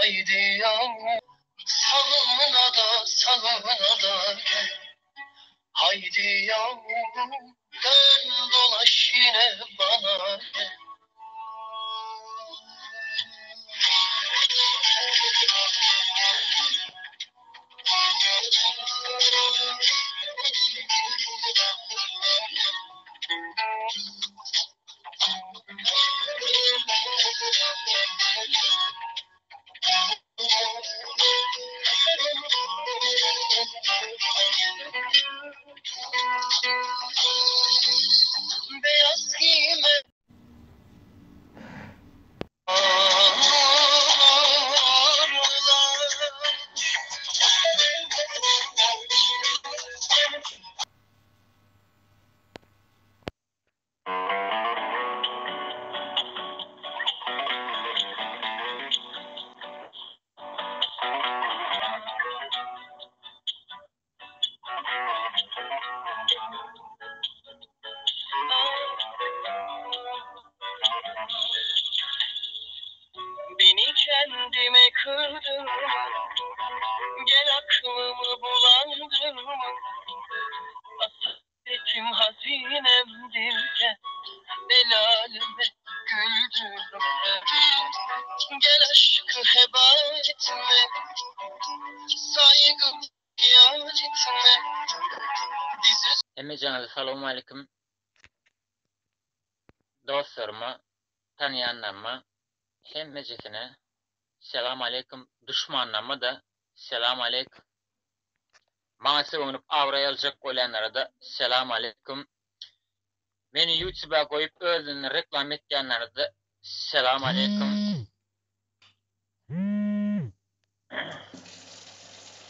Haydi yavrum salına da gel. Haydi yavrum dön dolaş yine bana gel. Beyaz giyme beni kendime kırdırma, gel aklımı bulandırma. Hasretim hazinemdir, gel belalime güldürme. Gel aşkı heba etme, saygım yad etme. Emrecan'a selamun aleyküm. Dostlarıma, tanıyanlarıma, hemmecesine selam aleyküm. Düşmanlarıma da selam aleyküm. Mağazı olup avraya alacak olanlara da selam aleyküm. Beni YouTube'a koyup özünü reklam etkenlere de selam aleyküm.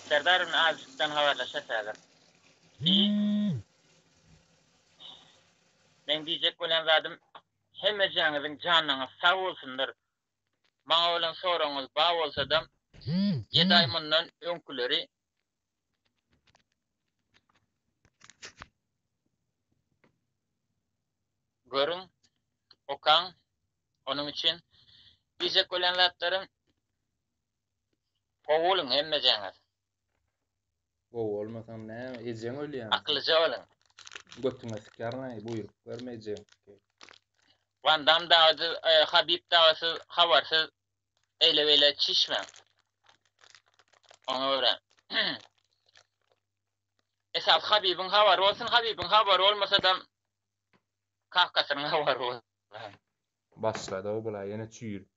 Serdar'ın azıcıktan haberleşelim. Ben diyecek olan zaten hemmecanızın canına sağ olsunlar. Bana olan sorunuz bağ olsa da 7 ay bundan önküleri görün, okan, onun için diyecek olan zatların kovulun hemmecanız. O olmasam ne? Ecen öyle yani. Akıllıca olun. Götüne sikarına buyruk vermeyeceğim. Van Dam davası, Habib davası havarsız eyle çişmem. Onu öğren. Esas Habib'in havar olsun, Habib'in havar olmasa da Kafkas'ın havar olsun. Başladı o bula yine çürük.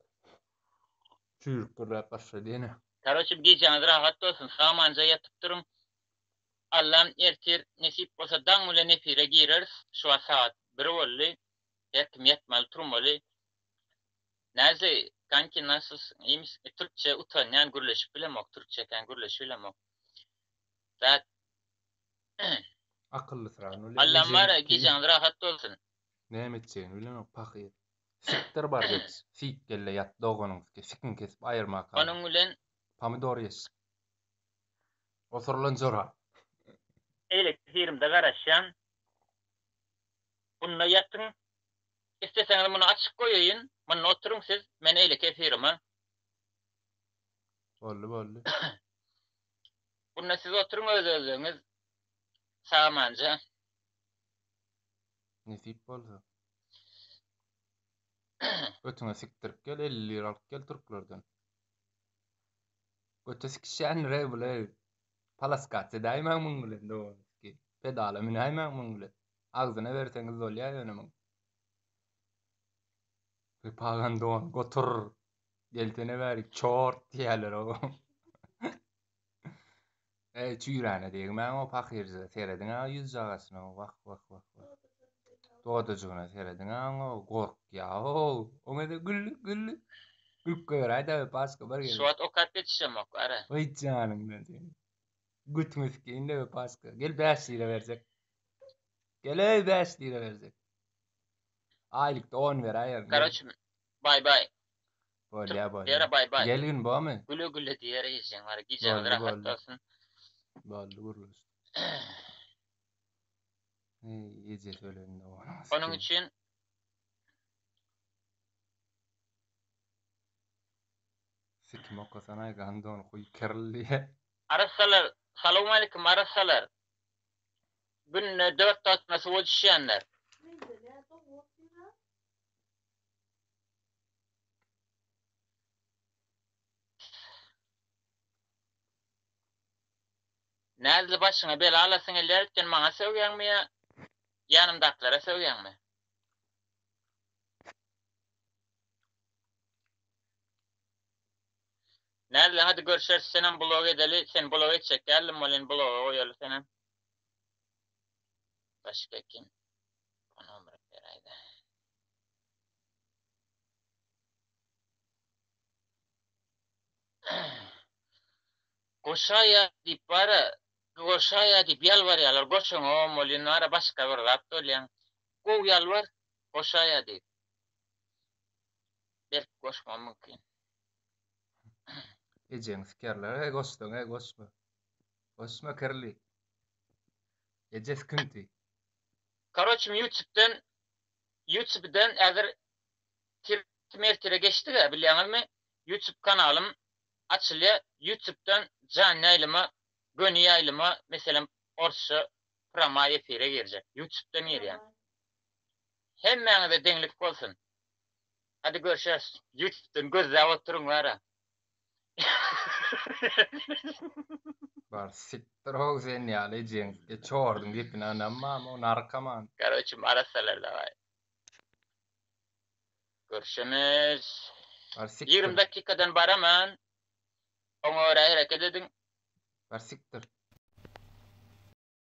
Çürük kırıp başladı yine. Karoçum geceniz rahat olsun, samanca yatıp durun. Allah'ın ertir nesip olsa dağmula nefire gireriz. Şu an saat 1 oldu. Yaktım yatmalı turmalı. Nerede kanki nasılsın? İyi misin? Türkçe utanyan gürleşip bilemok. Türkçe gürleşip bilemok. Zaten Akıllı sıran öyle. Allah'ım var ya geceniz rahat olsun. Ne emedeceğini bilemok pakıyı. Siktir bar geç. Sik gelle yat doğanın sikin kesip ayırma kaldı. Onun ulen Pomidor yes. Osurlan zora. elektriğimde garaşan. Bununla yatın. İsteseniz bunu açık koyayım. Bununla oturun siz. Ben eyle kefirime. Bollu. Bununla siz oturun özünüz. Sağmanca. Nesip bolsa. Ötüne siktirip gel 50 lira alıp gel Türklerden. Ötesi kişen re bule. Palaskatse daima mungule doğru ki. Pedala minayma mungule. Ağzına verseniz olya yönümün. Bir pagan doğan gotur. Geltene ver çort diyeler o. Çüyrane diyeyim ben o pakirce seyredin ha yüz ağasına o vak. Doğducuğuna seyredin ha o kork ya o. Ona da güllü. Gülüp koyar hayda paska var gel. Suat o kat yetişem ok ara. Vay canım ben seni. Gütmüş ki inde ve paska. Gel 5 lira verecek. Gel 5 lira verecek. Aylıkta 10 ver ayar. Karoçum. Bay. Böyle. Yere bay. Gelin bu mu? Güle diyere yiyeceksin var. Geceniz rahat olsun. Böyle vururuz. İyice söyleyin de ona. Onun için Sikim okusan aýganda onu kuý kirli. Arasalar, salamu aleyküm arasalar. Günne 4 tasması bolşýanlar. Näzli başyňa bela alasyň ellerken maňa söwýänmi ýa ýanymdaklara söwýänmi? Näzli hadi görüşeriz senem blog edeli, sen blog etjek geldim bolen blog goýaly senem. Başka kim? Onu ömrük beraydı. Goşaya dip bara, goşaya dip yalvar yalar, goşun o molinara başka bir zat dolyan. Gov yalvar, goşaya dip. Belki goşma mümkün. Ejeň sikerler, goşdyň, goşma. Goşma kirli. Eje sıkıntı. Karoçum YouTube'dan eğer mertire geçti ya bilýäňizmi? YouTube kanalım açılýa. YouTube'dan canlı ýaýlyma, göni ýaýlyma, meselem orşy prama efire girecek. YouTube'dan ýerýär. Hemmeňize deňlik bolsun. Hadi görüşürüz. YouTube'dan gözläp oturuňlar. Bar siktir hog sen ýaly ejeň. Çordyň gepine anamma, o narkoman. Karoçum arasalar da var. Görüşemiz. Bar siktir. 20 dakikadan baraman. Oňa hareket edin. Bar siktir.